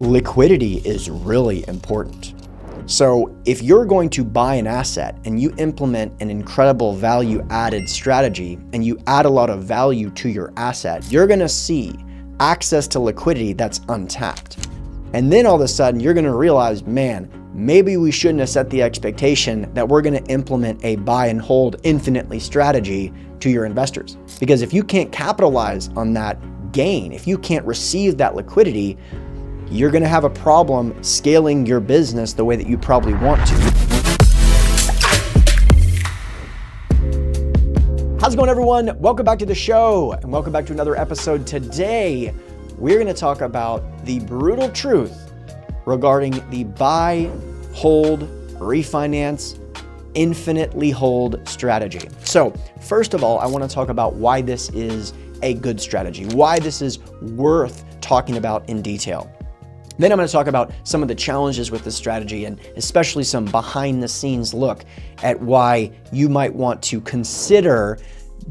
liquidity is really important. So if you're going to buy an asset and you implement an incredible value added strategy and you add a lot of value to your asset, you're going to see access to liquidity that's untapped. And then all of a sudden you're going to realize, man, maybe we shouldn't have set the expectation that we're going to implement a buy and hold infinitely strategy to your investors. Because if you can't capitalize on that gain, if you can't receive that liquidity, you're going to have a problem scaling your business the way that you probably want to. How's it going, everyone? Welcome back to the show and welcome back to another episode. Today, we're going to talk about the brutal truth regarding the buy, hold, refinance, infinitely hold strategy. So first of all, I want to talk about why this is a good strategy, why this is worth talking about in detail. Then I'm going to talk about some of the challenges with this strategy and especially some behind the scenes look at why you might want to consider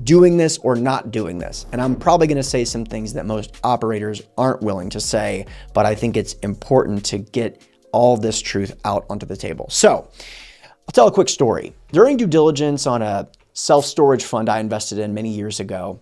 doing this or not doing this. And I'm probably going to say some things that most operators aren't willing to say, but I think it's important to get all this truth out onto the table. So I'll tell a quick story. During due diligence on a self-storage fund I invested in many years ago,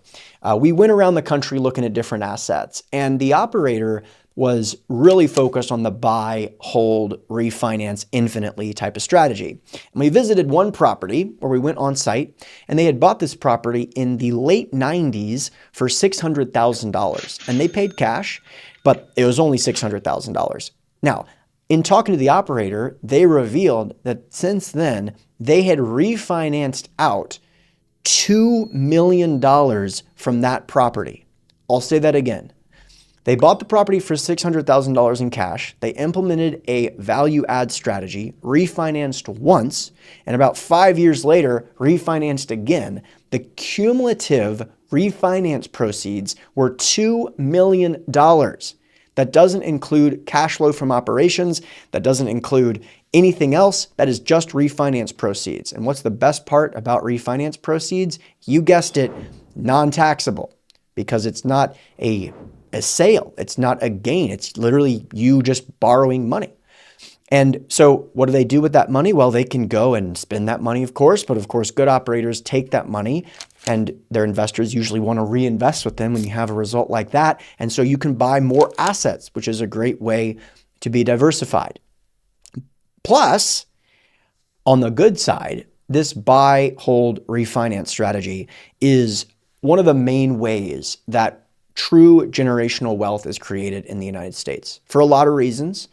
we went around the country looking at different assets, and the operator was really focused on the buy, hold, refinance infinitely type of strategy. And we visited one property where we went on site, and they had bought this property in the late 90s for $600,000. And they paid cash, but it was only $600,000. Now, in talking to the operator, they revealed that since then, they had refinanced out $2 million from that property. I'll say that again. They bought the property for $600,000 in cash. They implemented a value add strategy, refinanced once, and about 5 years later, refinanced again. The cumulative refinance proceeds were $2 million. That doesn't include cash flow from operations. That doesn't include anything else. That is just refinance proceeds. And what's the best part about refinance proceeds? You guessed it, non-taxable, because it's not a sale. It's not a gain. It's literally you just borrowing money. And so what do they do with that money? Well, they can go and spend that money, of course, but of course, good operators take that money and their investors usually want to reinvest with them when you have a result like that. And so you can buy more assets, which is a great way to be diversified. Plus, on the good side, this buy, hold, refinance strategy is one of the main ways that true generational wealth is created in the United States for a lot of reasons.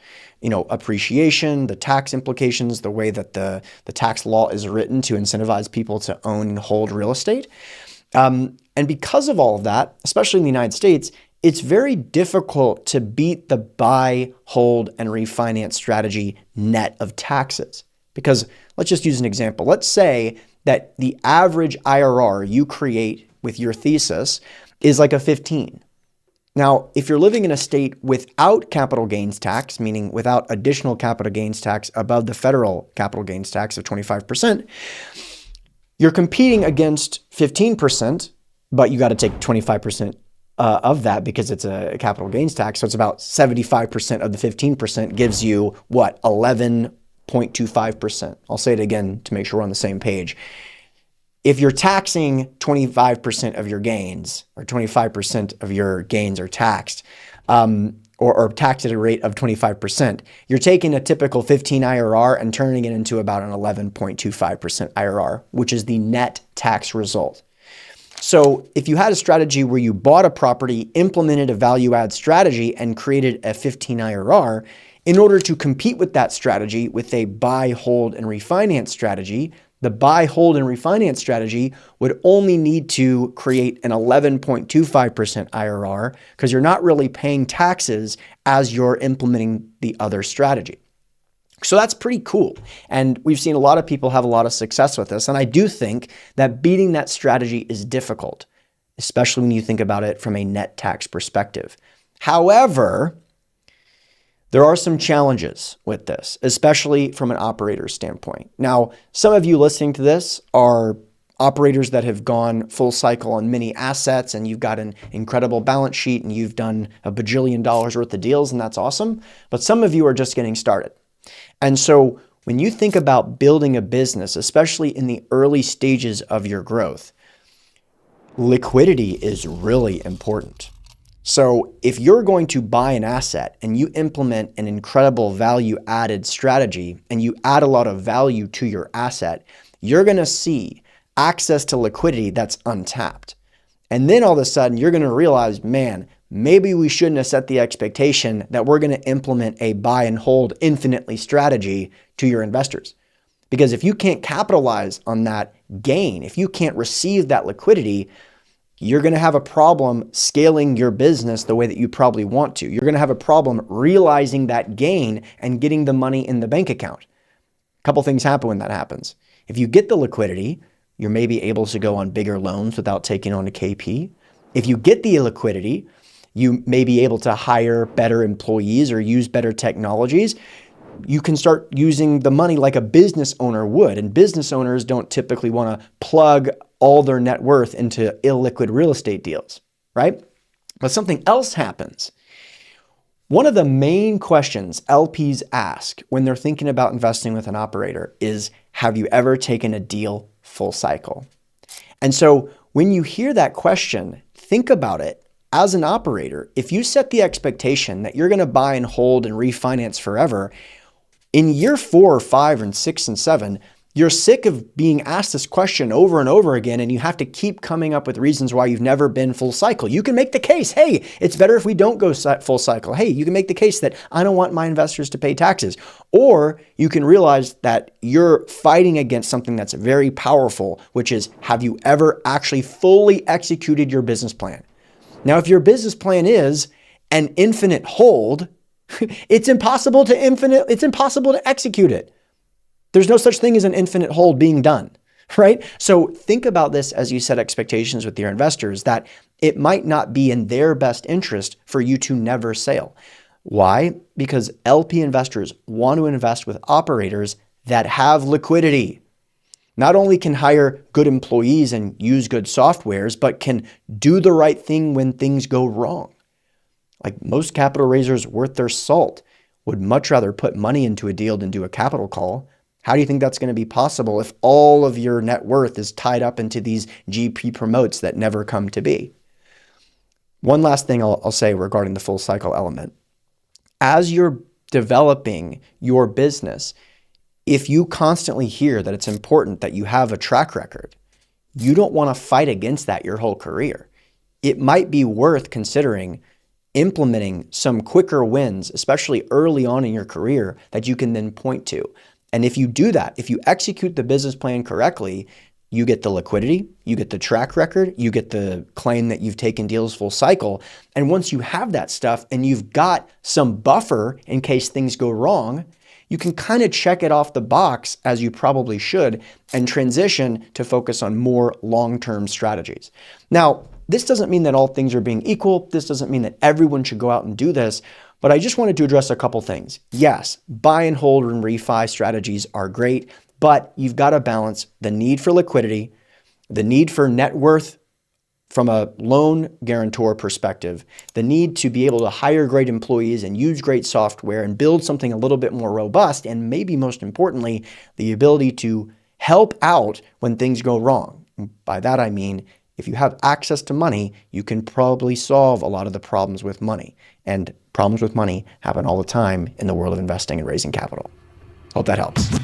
Appreciation, the tax implications, the way that the tax law is written to incentivize people to own and hold real estate. And because of all of that, especially in the United States, it's very difficult to beat the buy, hold, and refinance strategy net of taxes. Because let's just use an example. Let's say that the average IRR you create with your thesis is like a 15. Now, if you're living in a state without capital gains tax, meaning without additional capital gains tax above the federal capital gains tax of 25%, you're competing against 15%, but you got to take 25% of that because it's a capital gains tax. So it's about 75% of the 15% gives you what? 11.25%. I'll say it again to make sure we're on the same page. If you're taxing 25% of your gains, or 25% of your gains are taxed, or taxed at a rate of 25%, you're taking a typical 15 IRR and turning it into about an 11.25% IRR, which is the net tax result. So if you had a strategy where you bought a property, implemented a value add strategy, and created a 15 IRR, in order to compete with that strategy with a buy, hold, and refinance strategy, the buy, hold, and refinance strategy would only need to create an 11.25% IRR because you're not really paying taxes as you're implementing the other strategy. So that's pretty cool. And we've seen a lot of people have a lot of success with this. And I do think that beating that strategy is difficult, especially when you think about it from a net tax perspective. However, there are some challenges with this, especially from an operator standpoint. Now, some of you listening to this are operators that have gone full cycle on many assets, and you've got an incredible balance sheet and you've done a bajillion dollars worth of deals, and that's awesome. But some of you are just getting started. And so when you think about building a business, especially in the early stages of your growth, liquidity is really important. So if you're going to buy an asset and you implement an incredible value added strategy and you add a lot of value to your asset, you're going to see access to liquidity that's untapped. And then all of a sudden you're going to realize, man, maybe we shouldn't have set the expectation that we're going to implement a buy and hold infinitely strategy to your investors. Because if you can't capitalize on that gain, if you can't receive that liquidity, you're going to have a problem scaling your business the way that you probably want to. You're going to have a problem realizing that gain and getting the money in the bank account. A couple things happen when that happens. If you get the liquidity, you're maybe able to go on bigger loans without taking on a KP. If you get the liquidity, you may be able to hire better employees or use better technologies. You can start using the money like a business owner would. And business owners don't typically want to plug all their net worth into illiquid real estate deals, right? But something else happens. One of the main questions LPs ask when they're thinking about investing with an operator is, have you ever taken a deal full cycle? And so when you hear that question, think about it. As an operator, if you set the expectation that you're going to buy and hold and refinance forever, in year 4 or 5 and 6 and 7, you're sick of being asked this question over and over again, and you have to keep coming up with reasons why you've never been full cycle. You can make the case, hey, it's better if we don't go full cycle. Hey, you can make the case that I don't want my investors to pay taxes. Or you can realize that you're fighting against something that's very powerful, which is, have you ever actually fully executed your business plan? Now, if your business plan is an infinite hold, it's impossible to execute it. There's no such thing as an infinite hold being done, right? So think about this as you set expectations with your investors, that it might not be in their best interest for you to never sail. Why? Because LP investors want to invest with operators that have liquidity. Not only can hire good employees and use good softwares, but can do the right thing when things go wrong. Like most capital raisers worth their salt would much rather put money into a deal than do a capital call. How do you think that's going to be possible if all of your net worth is tied up into these GP promotes that never come to be? One last thing I'll say regarding the full cycle element. As you're developing your business, if you constantly hear that it's important that you have a track record, you don't want to fight against that your whole career. It might be worth considering implementing some quicker wins, especially early on in your career, that you can then point to. And if you do that, if you execute the business plan correctly, you get the liquidity, you get the track record, you get the claim that you've taken deals full cycle. And once you have that stuff and you've got some buffer in case things go wrong, you can kind of check it off the box, as you probably should, and transition to focus on more long-term strategies. Now, this doesn't mean that all things are being equal. This doesn't mean that everyone should go out and do this, but I just wanted to address a couple things. Yes, buy and hold and refi strategies are great, but you've got to balance the need for liquidity, the need for net worth from a loan guarantor perspective, the need to be able to hire great employees and use great software and build something a little bit more robust, and maybe most importantly, the ability to help out when things go wrong. By that I mean, if you have access to money, you can probably solve a lot of the problems with money. And problems with money happen all the time in the world of investing and raising capital. Hope that helps.